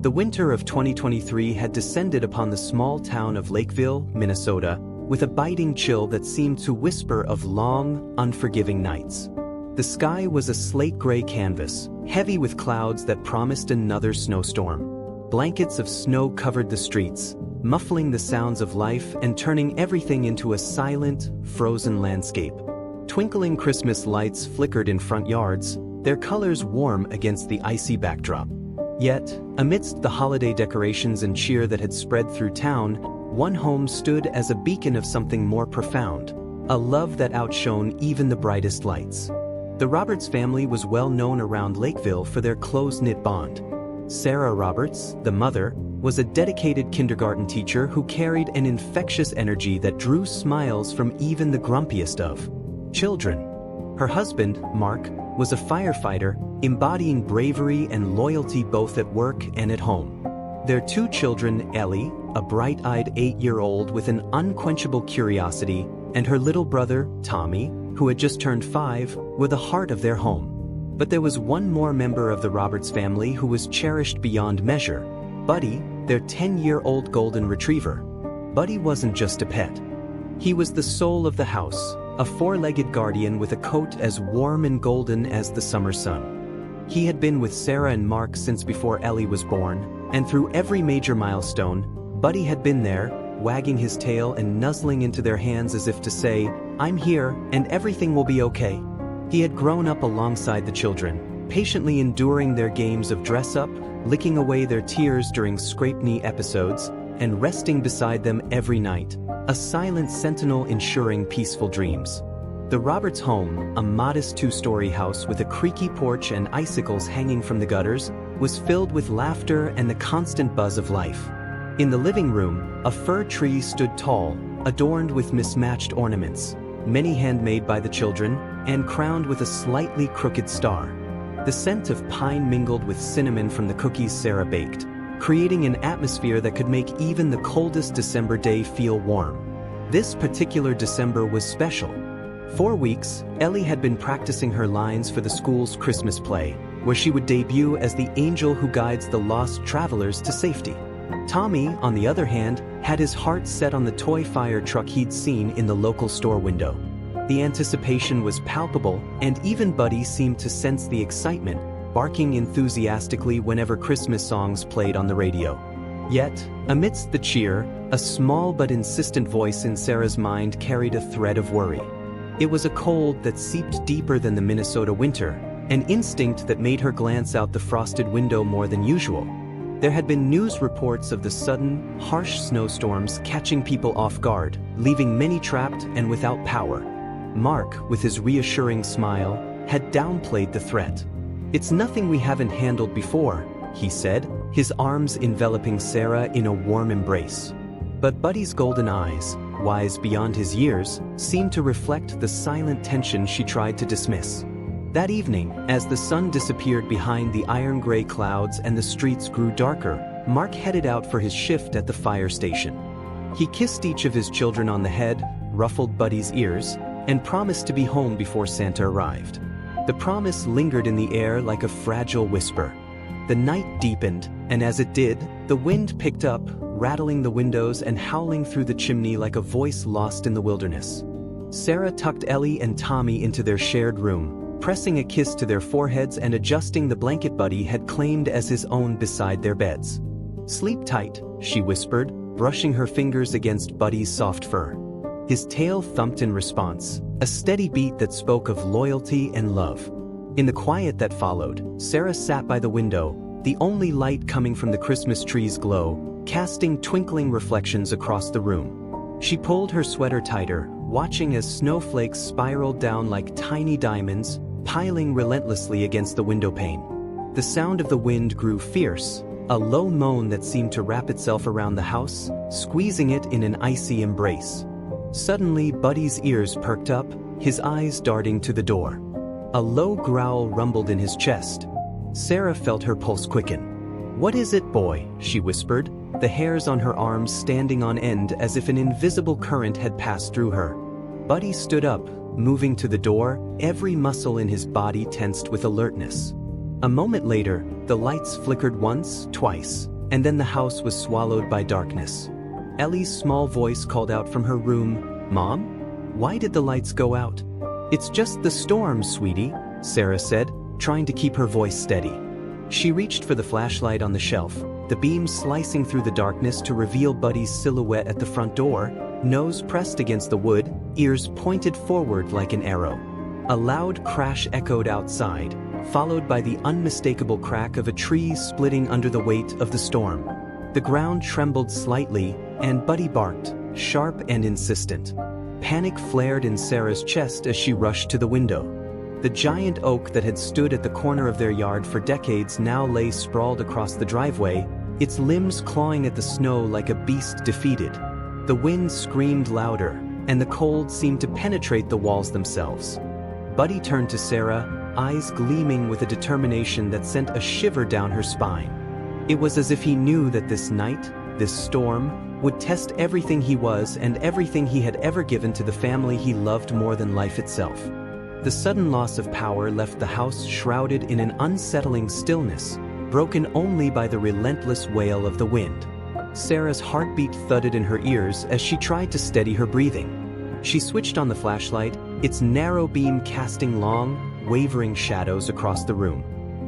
The winter of 2023 had descended upon the small town of Lakeville, Minnesota, with a biting chill that seemed to whisper of long, unforgiving nights. The sky was a slate-gray canvas, heavy with clouds that promised another snowstorm. Blankets of snow covered the streets, muffling the sounds of life and turning everything into a silent, frozen landscape. Twinkling Christmas lights flickered in front yards, their colors warm against the icy backdrop. Yet, amidst the holiday decorations and cheer that had spread through town, one home stood as a beacon of something more profound, a love that outshone even the brightest lights. The Roberts family was well known around Lakeville for their close-knit bond. Sarah Roberts, the mother, was a dedicated kindergarten teacher who carried an infectious energy that drew smiles from even the grumpiest of children. Her husband, Mark, was a firefighter, embodying bravery and loyalty both at work and at home. Their two children, Ellie, a bright-eyed 8-year-old with an unquenchable curiosity, and her little brother, Tommy, who had just turned 5, were the heart of their home. But there was one more member of the Roberts family who was cherished beyond measure: Buddy, their 10-year-old golden retriever. Buddy wasn't just a pet. He was the soul of the house, a 4-legged guardian with a coat as warm and golden as the summer sun. He had been with Sarah and Mark since before Ellie was born, and through every major milestone, Buddy had been there, wagging his tail and nuzzling into their hands as if to say, "I'm here, and everything will be okay." He had grown up alongside the children, patiently enduring their games of dress-up, licking away their tears during scrape-knee episodes, and resting beside them every night, a silent sentinel ensuring peaceful dreams. The Roberts home, a modest 2-story house with a creaky porch and icicles hanging from the gutters, was filled with laughter and the constant buzz of life. In the living room, a fir tree stood tall, adorned with mismatched ornaments, many handmade by the children, and crowned with a slightly crooked star. The scent of pine mingled with cinnamon from the cookies Sarah baked, creating an atmosphere that could make even the coldest December day feel warm. This particular December was special. For weeks, Ellie had been practicing her lines for the school's Christmas play, where she would debut as the angel who guides the lost travelers to safety. Tommy, on the other hand, had his heart set on the toy fire truck he'd seen in the local store window. The anticipation was palpable, and even Buddy seemed to sense the excitement, barking enthusiastically whenever Christmas songs played on the radio. Yet, amidst the cheer, a small but insistent voice in Sarah's mind carried a thread of worry. It was a cold that seeped deeper than the Minnesota winter, an instinct that made her glance out the frosted window more than usual. There had been news reports of the sudden, harsh snowstorms catching people off guard, leaving many trapped and without power. Mark, with his reassuring smile, had downplayed the threat. "It's nothing we haven't handled before," he said, his arms enveloping Sarah in a warm embrace. But Buddy's golden eyes, wise beyond his years, seemed to reflect the silent tension she tried to dismiss. That evening, as the sun disappeared behind the iron-gray clouds and the streets grew darker, Mark headed out for his shift at the fire station. He kissed each of his children on the head, ruffled Buddy's ears, and promised to be home before Santa arrived. The promise lingered in the air like a fragile whisper. The night deepened, and as it did, the wind picked up, rattling the windows and howling through the chimney like a voice lost in the wilderness. Sarah tucked Ellie and Tommy into their shared room, pressing a kiss to their foreheads and adjusting the blanket Buddy had claimed as his own beside their beds. "Sleep tight," she whispered, brushing her fingers against Buddy's soft fur. His tail thumped in response, a steady beat that spoke of loyalty and love. In the quiet that followed, Sarah sat by the window, the only light coming from the Christmas tree's glow, casting twinkling reflections across the room. She pulled her sweater tighter, watching as snowflakes spiraled down like tiny diamonds, piling relentlessly against the windowpane. The sound of the wind grew fierce, a low moan that seemed to wrap itself around the house, squeezing it in an icy embrace. Suddenly, Buddy's ears perked up, his eyes darting to the door. A low growl rumbled in his chest. Sarah felt her pulse quicken. "What is it, boy?" she whispered, the hairs on her arms standing on end as if an invisible current had passed through her. Buddy stood up, moving to the door, every muscle in his body tensed with alertness. A moment later, the lights flickered once, twice, and then the house was swallowed by darkness. Ellie's small voice called out from her room, "Mom? Why did the lights go out?" "It's just the storm, sweetie," Sarah said, trying to keep her voice steady. She reached for the flashlight on the shelf, the beam slicing through the darkness to reveal Buddy's silhouette at the front door, nose pressed against the wood, ears pointed forward like an arrow. A loud crash echoed outside, followed by the unmistakable crack of a tree splitting under the weight of the storm. The ground trembled slightly, and Buddy barked, sharp and insistent. Panic flared in Sarah's chest as she rushed to the window. The giant oak that had stood at the corner of their yard for decades now lay sprawled across the driveway, its limbs clawing at the snow like a beast defeated. The wind screamed louder, and the cold seemed to penetrate the walls themselves. Buddy turned to Sarah, eyes gleaming with a determination that sent a shiver down her spine. It was as if he knew that this night, this storm, would test everything he was and everything he had ever given to the family he loved more than life itself. The sudden loss of power left the house shrouded in an unsettling stillness, broken only by the relentless wail of the wind. Sarah's heartbeat thudded in her ears as she tried to steady her breathing. She switched on the flashlight, its narrow beam casting long, wavering shadows across the room.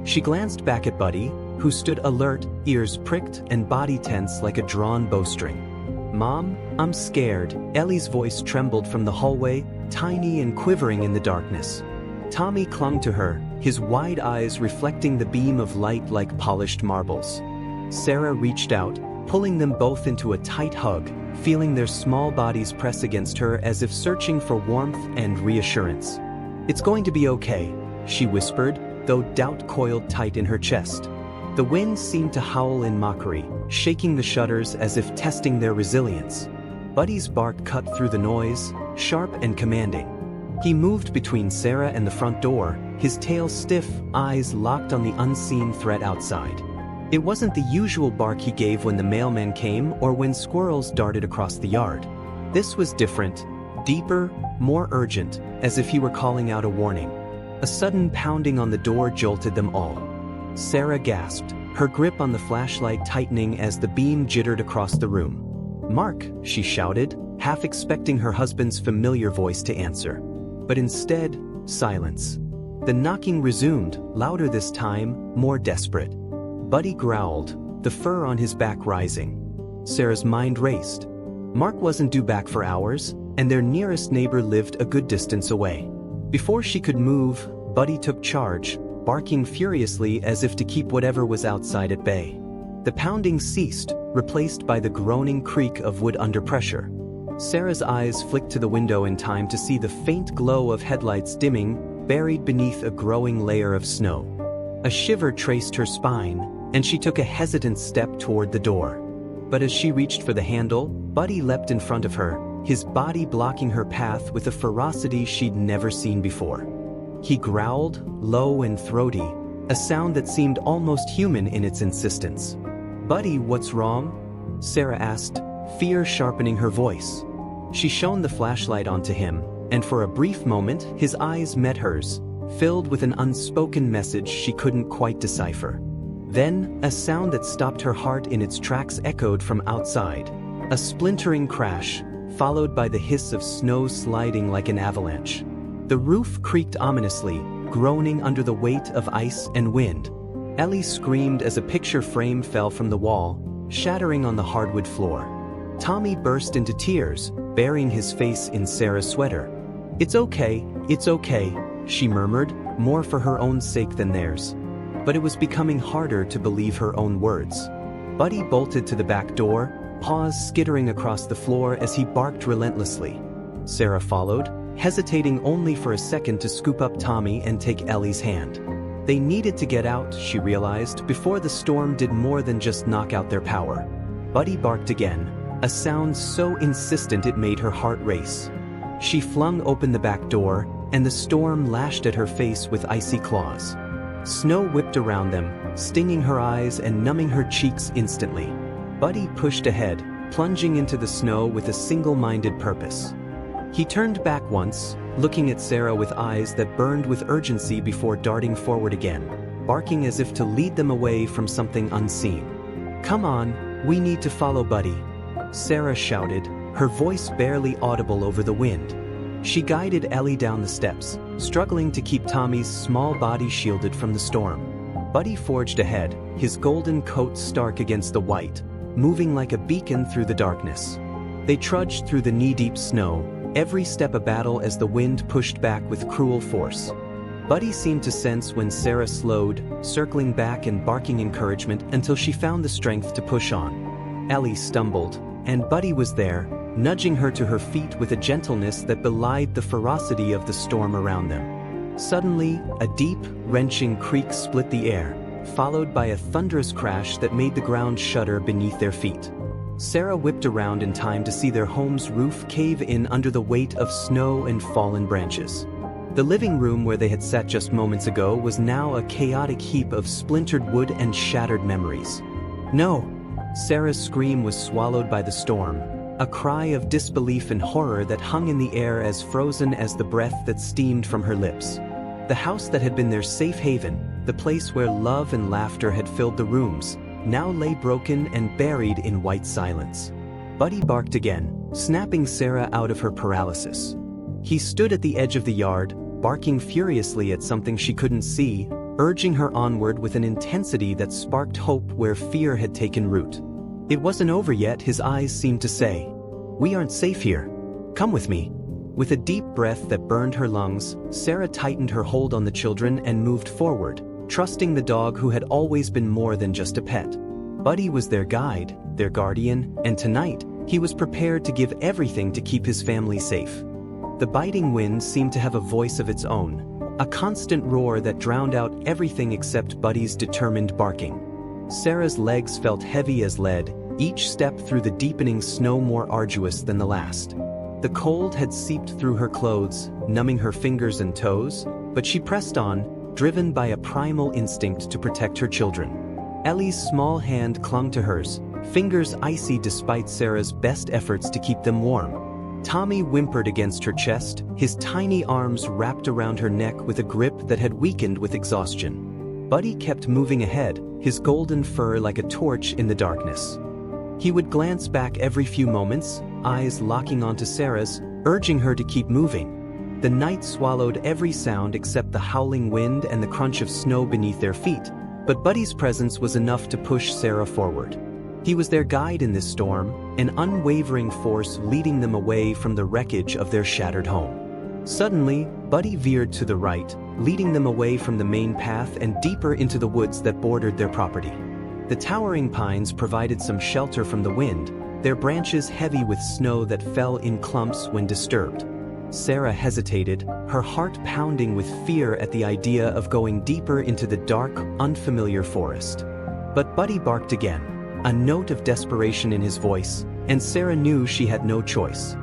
She glanced back at Buddy, who stood alert, ears pricked and body tense like a drawn bowstring. "Mom, I'm scared." Ellie's voice trembled from the hallway, tiny and quivering in the darkness. Tommy clung to her, his wide eyes reflecting the beam of light like polished marbles. Sarah reached out, pulling them both into a tight hug, feeling their small bodies press against her as if searching for warmth and reassurance. "It's going to be okay," she whispered, though doubt coiled tight in her chest. The wind seemed to howl in mockery, shaking the shutters as if testing their resilience. Buddy's bark cut through the noise, sharp and commanding. He moved between Sarah and the front door, his tail stiff, eyes locked on the unseen threat outside. It wasn't the usual bark he gave when the mailman came or when squirrels darted across the yard. This was different, deeper, more urgent, as if he were calling out a warning. A sudden pounding on the door jolted them all. Sarah gasped, her grip on the flashlight tightening as the beam jittered across the room. "Mark," she shouted, half expecting her husband's familiar voice to answer. But instead, silence. The knocking resumed, louder this time, more desperate. Buddy growled, the fur on his back rising. Sarah's mind raced. Mark wasn't due back for hours, and their nearest neighbor lived a good distance away. Before she could move, Buddy took charge, barking furiously as if to keep whatever was outside at bay. The pounding ceased, replaced by the groaning creak of wood under pressure. Sarah's eyes flicked to the window in time to see the faint glow of headlights dimming, buried beneath a growing layer of snow. A shiver traced her spine, and she took a hesitant step toward the door. But as she reached for the handle, Buddy leapt in front of her, his body blocking her path with a ferocity she'd never seen before. He growled, low and throaty, a sound that seemed almost human in its insistence. "Buddy, what's wrong?" Sarah asked, fear sharpening her voice. She shone the flashlight onto him, and for a brief moment his eyes met hers, filled with an unspoken message she couldn't quite decipher. Then, a sound that stopped her heart in its tracks echoed from outside. A splintering crash, followed by the hiss of snow sliding like an avalanche. The roof creaked ominously, groaning under the weight of ice and wind. Ellie screamed as a picture frame fell from the wall, shattering on the hardwood floor. Tommy burst into tears, burying his face in Sarah's sweater. It's okay," she murmured, more for her own sake than theirs. But it was becoming harder to believe her own words. Buddy bolted to the back door, paws skittering across the floor as he barked relentlessly. Sarah followed, hesitating only for a second to scoop up Tommy and take Ellie's hand. They needed to get out, she realized, before the storm did more than just knock out their power. Buddy barked again, a sound so insistent it made her heart race. She flung open the back door, and the storm lashed at her face with icy claws. Snow whipped around them, stinging her eyes and numbing her cheeks instantly. Buddy pushed ahead, plunging into the snow with a single-minded purpose. He turned back once, looking at Sarah with eyes that burned with urgency before darting forward again, barking as if to lead them away from something unseen. "Come on, we need to follow Buddy," Sarah shouted, her voice barely audible over the wind. She guided Ellie down the steps, struggling to keep Tommy's small body shielded from the storm. Buddy forged ahead, his golden coat stark against the white, moving like a beacon through the darkness. They trudged through the knee-deep snow, every step a battle as the wind pushed back with cruel force. Buddy seemed to sense when Sarah slowed, circling back and barking encouragement until she found the strength to push on. Ellie stumbled, and Buddy was there, nudging her to her feet with a gentleness that belied the ferocity of the storm around them. Suddenly, a deep, wrenching creak split the air, followed by a thunderous crash that made the ground shudder beneath their feet. Sarah whipped around in time to see their home's roof cave in under the weight of snow and fallen branches. The living room where they had sat just moments ago was now a chaotic heap of splintered wood and shattered memories. "No!" Sarah's scream was swallowed by the storm, a cry of disbelief and horror that hung in the air as frozen as the breath that steamed from her lips. The house that had been their safe haven, the place where love and laughter had filled the rooms, now lay broken and buried in white silence. Buddy barked again, snapping Sarah out of her paralysis. He stood at the edge of the yard, barking furiously at something she couldn't see, urging her onward with an intensity that sparked hope where fear had taken root. It wasn't over yet, his eyes seemed to say. "We aren't safe here. Come with me." With a deep breath that burned her lungs, Sarah tightened her hold on the children and moved forward, trusting the dog who had always been more than just a pet. Buddy was their guide, their guardian, and tonight, he was prepared to give everything to keep his family safe. The biting wind seemed to have a voice of its own, a constant roar that drowned out everything except Buddy's determined barking. Sarah's legs felt heavy as lead, each step through the deepening snow more arduous than the last. The cold had seeped through her clothes, numbing her fingers and toes, but she pressed on, driven by a primal instinct to protect her children. Ellie's small hand clung to hers, fingers icy despite Sarah's best efforts to keep them warm. Tommy whimpered against her chest, his tiny arms wrapped around her neck with a grip that had weakened with exhaustion. Buddy kept moving ahead, his golden fur like a torch in the darkness. He would glance back every few moments, eyes locking onto Sarah's, urging her to keep moving. The night swallowed every sound except the howling wind and the crunch of snow beneath their feet, but Buddy's presence was enough to push Sarah forward. He was their guide in this storm, an unwavering force leading them away from the wreckage of their shattered home. Suddenly, Buddy veered to the right, leading them away from the main path and deeper into the woods that bordered their property. The towering pines provided some shelter from the wind, their branches heavy with snow that fell in clumps when disturbed. Sarah hesitated, her heart pounding with fear at the idea of going deeper into the dark, unfamiliar forest. But Buddy barked again, a note of desperation in his voice, and Sarah knew she had no choice.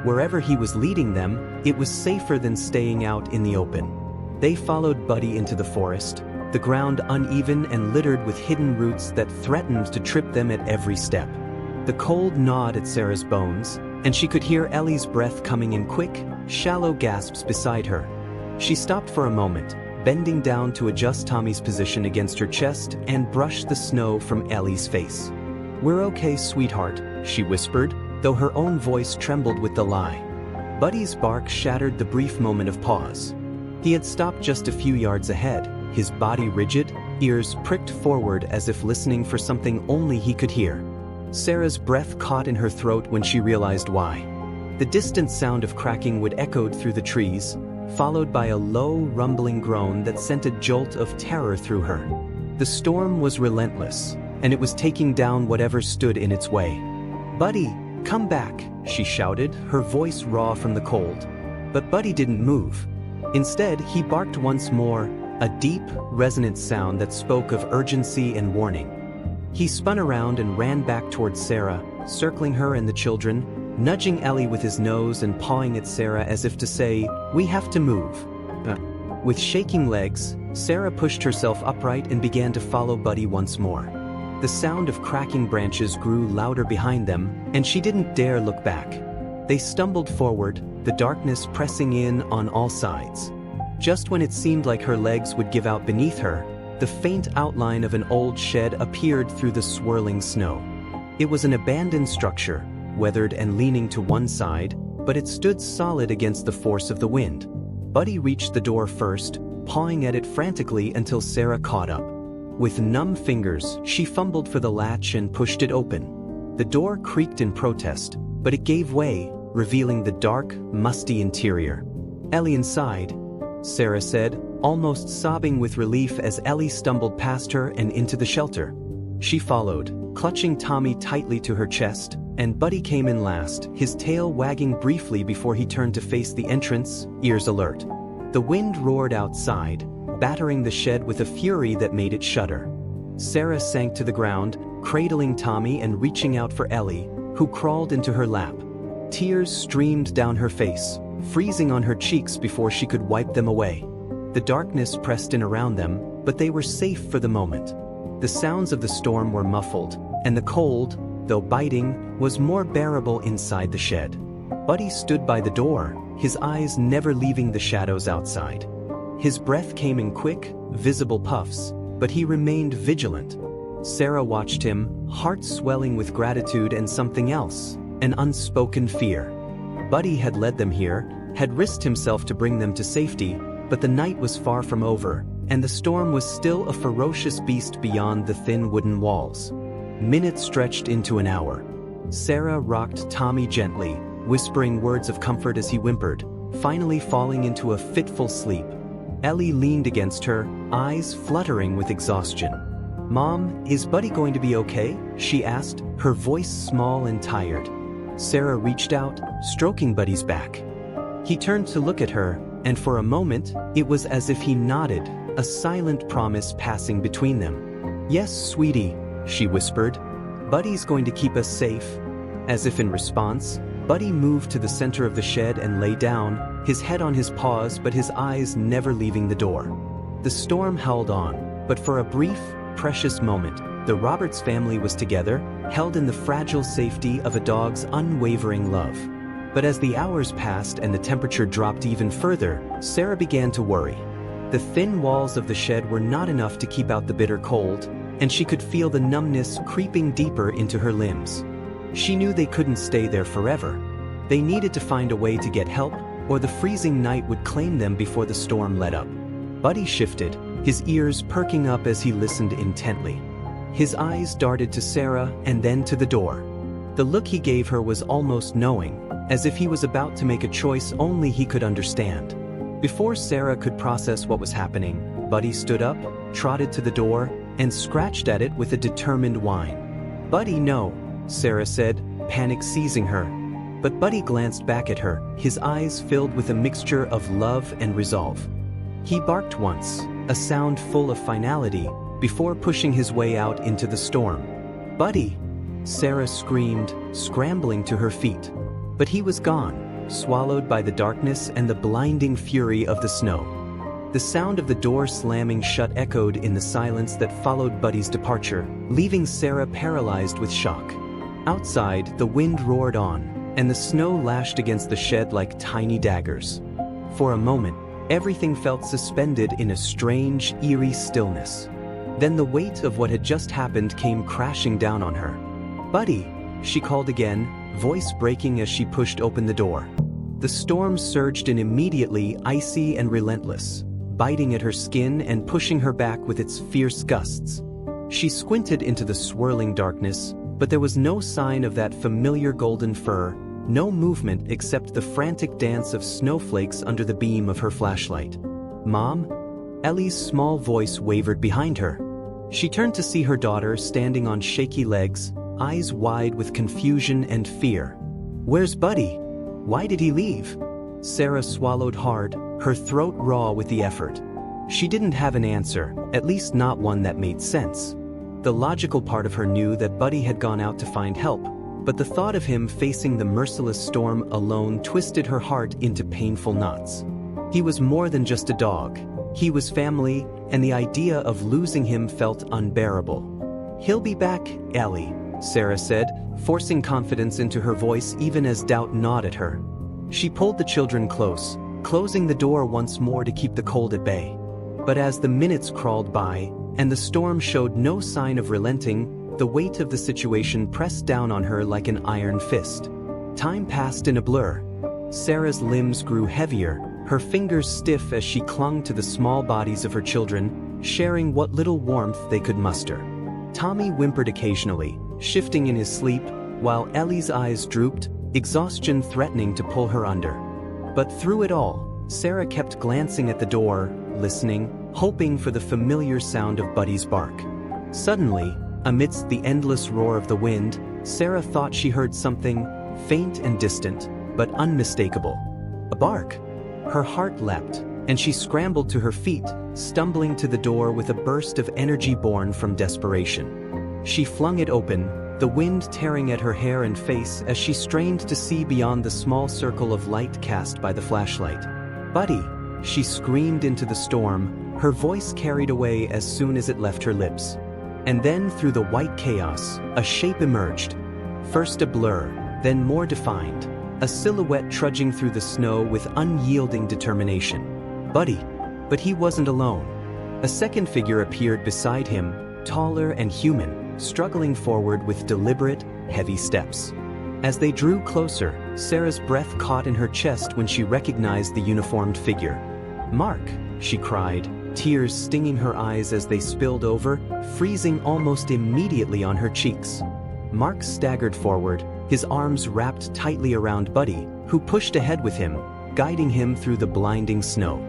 Wherever he was leading them, it was safer than staying out in the open. They followed Buddy into the forest, the ground uneven and littered with hidden roots that threatened to trip them at every step. The cold gnawed at Sarah's bones, and she could hear Ellie's breath coming in quick, shallow gasps beside her. She stopped for a moment, bending down to adjust Tommy's position against her chest and brush the snow from Ellie's face. "We're okay, sweetheart," she whispered, though her own voice trembled with the lie. Buddy's bark shattered the brief moment of pause. He had stopped just a few yards ahead, his body rigid, ears pricked forward as if listening for something only he could hear. Sarah's breath caught in her throat when she realized why. The distant sound of cracking wood echoed through the trees, followed by a low, rumbling groan that sent a jolt of terror through her. The storm was relentless, and it was taking down whatever stood in its way. "Buddy, come back," she shouted, her voice raw from the cold. But Buddy didn't move. Instead, he barked once more, a deep, resonant sound that spoke of urgency and warning. He spun around and ran back towards Sarah, circling her and the children, nudging Ellie with his nose and pawing at Sarah as if to say, "We have to move." With shaking legs, Sarah pushed herself upright and began to follow Buddy once more. The sound of cracking branches grew louder behind them, and she didn't dare look back. They stumbled forward, the darkness pressing in on all sides. Just when it seemed like her legs would give out beneath her, the The faint outline of an old shed appeared through the swirling snow. It was an abandoned structure, weathered and leaning to one side, but it stood solid against the force of the wind. Buddy reached the door first, pawing at it frantically until Sarah caught up. With numb fingers, she fumbled for the latch and pushed it open. The door creaked in protest, but it gave way, revealing the dark, musty interior. "Ellie inside," Sarah said, almost sobbing with relief as Ellie stumbled past her and into the shelter. She followed, clutching Tommy tightly to her chest, and Buddy came in last, his tail wagging briefly before he turned to face the entrance, ears alert. The wind roared outside, battering the shed with a fury that made it shudder. Sarah sank to the ground, cradling Tommy and reaching out for Ellie, who crawled into her lap. Tears streamed down her face, freezing on her cheeks before she could wipe them away. The darkness pressed in around them, but they were safe for the moment. The sounds of the storm were muffled, and the cold, though biting, was more bearable inside the shed. Buddy stood by the door, his eyes never leaving the shadows outside. His breath came in quick, visible puffs, but he remained vigilant. Sarah watched him, heart swelling with gratitude and something else, an unspoken fear. Buddy had led them here, had risked himself to bring them to safety, but the night was far from over, and the storm was still a ferocious beast beyond the thin wooden walls. Minutes stretched into an hour. Sarah rocked Tommy gently, whispering words of comfort as he whimpered, finally falling into a fitful sleep. Ellie leaned against her, eyes fluttering with exhaustion. "Mom, is Buddy going to be okay?" she asked, her voice small and tired. Sarah reached out, stroking Buddy's back. He turned to look at her, and for a moment, it was as if he nodded, a silent promise passing between them. "Yes, sweetie," she whispered. "Buddy's going to keep us safe." As if in response, Buddy moved to the center of the shed and lay down, his head on his paws but his eyes never leaving the door. The storm howled on, but for a brief, precious moment, the Roberts family was together, held in the fragile safety of a dog's unwavering love. But as the hours passed and the temperature dropped even further, Sarah began to worry. The thin walls of the shed were not enough to keep out the bitter cold, and she could feel the numbness creeping deeper into her limbs. She knew they couldn't stay there forever. They needed to find a way to get help, or the freezing night would claim them before the storm let up. Buddy shifted, his ears perking up as he listened intently. His eyes darted to Sarah and then to the door. The look he gave her was almost knowing, as if he was about to make a choice only he could understand. Before Sarah could process what was happening, Buddy stood up, trotted to the door, and scratched at it with a determined whine. "Buddy, no," Sarah said, panic seizing her. But Buddy glanced back at her, his eyes filled with a mixture of love and resolve. He barked once, a sound full of finality, before pushing his way out into the storm. "Buddy!" Sarah screamed, scrambling to her feet. But he was gone, swallowed by the darkness and the blinding fury of the snow. The sound of the door slamming shut echoed in the silence that followed Buddy's departure, leaving Sarah paralyzed with shock. Outside, the wind roared on, and the snow lashed against the shed like tiny daggers. For a moment, everything felt suspended in a strange, eerie stillness. Then the weight of what had just happened came crashing down on her. "Buddy!" she called again, voice breaking as she pushed open the door. The storm surged in immediately, icy and relentless, biting at her skin and pushing her back with its fierce gusts. She squinted into the swirling darkness, but there was no sign of that familiar golden fur, no movement except the frantic dance of snowflakes under the beam of her flashlight. "Mom?" Ellie's small voice wavered behind her. She turned to see her daughter standing on shaky legs, eyes wide with confusion and fear. "Where's Buddy? Why did he leave?" Sarah swallowed hard, her throat raw with the effort. She didn't have an answer, at least not one that made sense. The logical part of her knew that Buddy had gone out to find help, but the thought of him facing the merciless storm alone twisted her heart into painful knots. He was more than just a dog. He was family, and the idea of losing him felt unbearable. "He'll be back, Ellie," Sarah said, forcing confidence into her voice even as doubt gnawed at her. She pulled the children close, closing the door once more to keep the cold at bay. But as the minutes crawled by, and the storm showed no sign of relenting. The weight of the situation pressed down on her like an iron fist. Time passed in a blur. Sarah's limbs grew heavier, her fingers stiff as she clung to the small bodies of her children, sharing what little warmth they could muster. Tommy whimpered occasionally, shifting in his sleep, while Ellie's eyes drooped, exhaustion threatening to pull her under. But through it all, Sarah kept glancing at the door, listening, hoping for the familiar sound of Buddy's bark. Suddenly, amidst the endless roar of the wind, Sarah thought she heard something, faint and distant, but unmistakable. A bark. Her heart leapt, and she scrambled to her feet, stumbling to the door with a burst of energy born from desperation. She flung it open, the wind tearing at her hair and face as she strained to see beyond the small circle of light cast by the flashlight. "Buddy!" she screamed into the storm, her voice carried away as soon as it left her lips. And then through the white chaos, a shape emerged. First a blur, then more defined, a silhouette trudging through the snow with unyielding determination. Buddy! But he wasn't alone. A second figure appeared beside him, taller and human, struggling forward with deliberate, heavy steps. As they drew closer, Sarah's breath caught in her chest when she recognized the uniformed figure. "Mark!" she cried, tears stinging her eyes as they spilled over, freezing almost immediately on her cheeks. Mark staggered forward, his arms wrapped tightly around Buddy, who pushed ahead with him, guiding him through the blinding snow.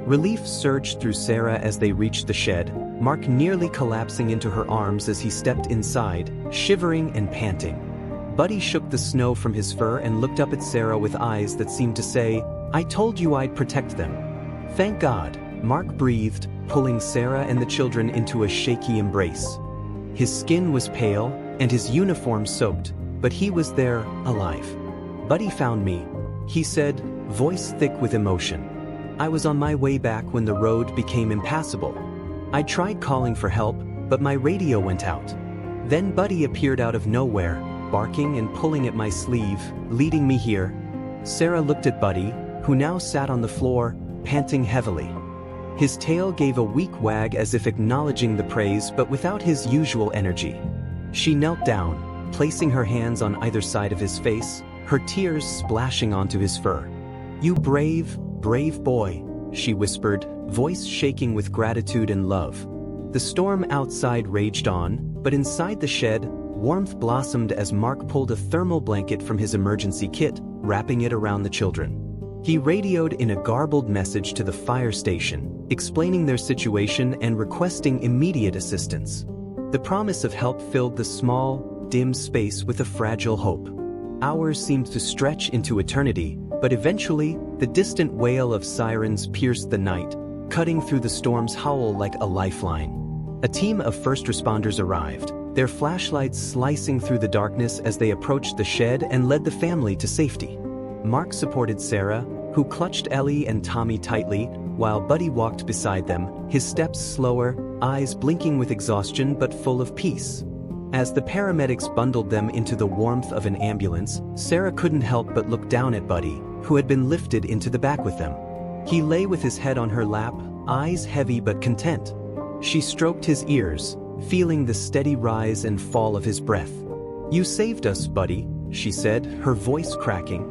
Relief surged through Sarah as they reached the shed, Mark nearly collapsing into her arms as he stepped inside, shivering and panting. Buddy shook the snow from his fur and looked up at Sarah with eyes that seemed to say, "I told you I'd protect them." "Thank God," Mark breathed, pulling Sarah and the children into a shaky embrace. His skin was pale, and his uniform soaked, but he was there, alive. "Buddy found me," he said, voice thick with emotion. "I was on my way back when the road became impassable. I tried calling for help, but my radio went out. Then Buddy appeared out of nowhere, barking and pulling at my sleeve, leading me here." Sarah looked at Buddy, who now sat on the floor, panting heavily. His tail gave a weak wag as if acknowledging the praise but without his usual energy. She knelt down, placing her hands on either side of his face, her tears splashing onto his fur. "You brave, brave boy," she whispered, voice shaking with gratitude and love. The storm outside raged on, but inside the shed, warmth blossomed as Mark pulled a thermal blanket from his emergency kit, wrapping it around the children. He radioed in a garbled message to the fire station, explaining their situation and requesting immediate assistance. The promise of help filled the small, dim space with a fragile hope. Hours seemed to stretch into eternity, but eventually, the distant wail of sirens pierced the night, cutting through the storm's howl like a lifeline. A team of first responders arrived, their flashlights slicing through the darkness as they approached the shed and led the family to safety. Mark supported Sarah, who clutched Ellie and Tommy tightly, while Buddy walked beside them, his steps slower, eyes blinking with exhaustion but full of peace. As the paramedics bundled them into the warmth of an ambulance, Sarah couldn't help but look down at Buddy, who had been lifted into the back with them. He lay with his head on her lap, eyes heavy but content. She stroked his ears, feeling the steady rise and fall of his breath. "You saved us, Buddy," she said, her voice cracking.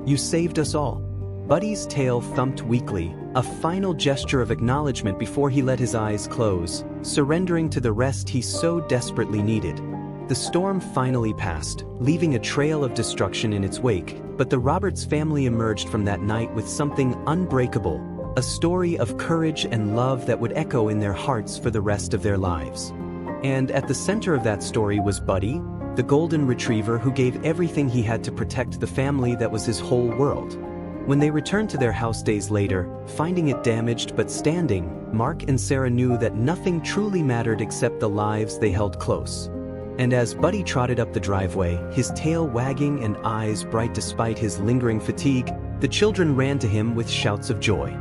"You saved us all." Buddy's tail thumped weakly, a final gesture of acknowledgement before he let his eyes close, surrendering to the rest he so desperately needed. The storm finally passed, leaving a trail of destruction in its wake, but the Roberts family emerged from that night with something unbreakable, a story of courage and love that would echo in their hearts for the rest of their lives. And at the center of that story was Buddy, the golden retriever who gave everything he had to protect the family that was his whole world. When they returned to their house days later, finding it damaged but standing, Mark and Sarah knew that nothing truly mattered except the lives they held close. And as Buddy trotted up the driveway, his tail wagging and eyes bright despite his lingering fatigue, the children ran to him with shouts of joy.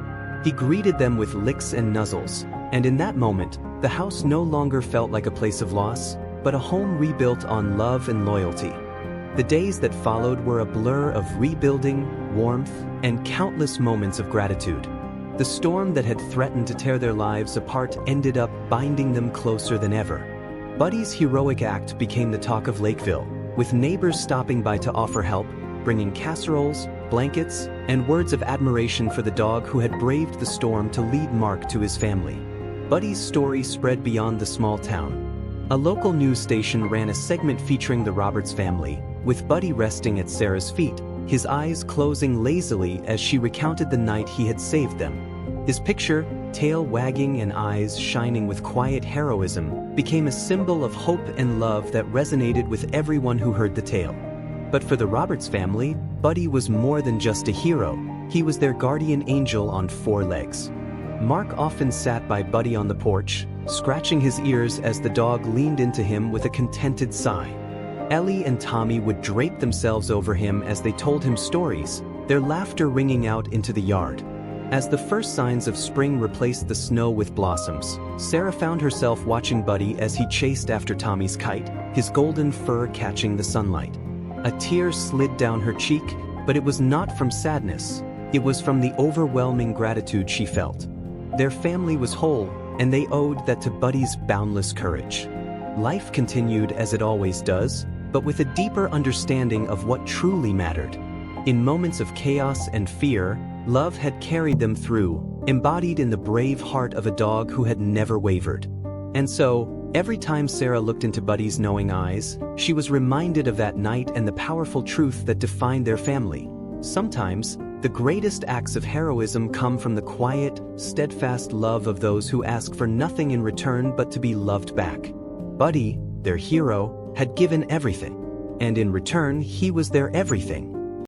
He greeted them with licks and nuzzles, and in that moment, the house no longer felt like a place of loss, but a home rebuilt on love and loyalty. The days that followed were a blur of rebuilding, warmth, and countless moments of gratitude. The storm that had threatened to tear their lives apart ended up binding them closer than ever. Buddy's heroic act became the talk of Lakeville, with neighbors stopping by to offer help, bringing casseroles, blankets, and words of admiration for the dog who had braved the storm to lead Mark to his family. Buddy's story spread beyond the small town. A local news station ran a segment featuring the Roberts family, with Buddy resting at Sarah's feet, his eyes closing lazily as she recounted the night he had saved them. His picture, tail wagging and eyes shining with quiet heroism, became a symbol of hope and love that resonated with everyone who heard the tale. But for the Roberts family, Buddy was more than just a hero. He was their guardian angel on 4 legs. Mark often sat by Buddy on the porch, scratching his ears as the dog leaned into him with a contented sigh. Ellie and Tommy would drape themselves over him as they told him stories, their laughter ringing out into the yard. As the first signs of spring replaced the snow with blossoms, Sarah found herself watching Buddy as he chased after Tommy's kite, his golden fur catching the sunlight. A tear slid down her cheek, but it was not from sadness. It was from the overwhelming gratitude she felt. Their family was whole, and they owed that to Buddy's boundless courage. Life continued as it always does, but with a deeper understanding of what truly mattered. In moments of chaos and fear, love had carried them through, embodied in the brave heart of a dog who had never wavered. And so, every time Sarah looked into Buddy's knowing eyes, she was reminded of that night and the powerful truth that defined their family. Sometimes, the greatest acts of heroism come from the quiet, steadfast love of those who ask for nothing in return but to be loved back. Buddy, their hero, had given everything. And in return, he was their everything.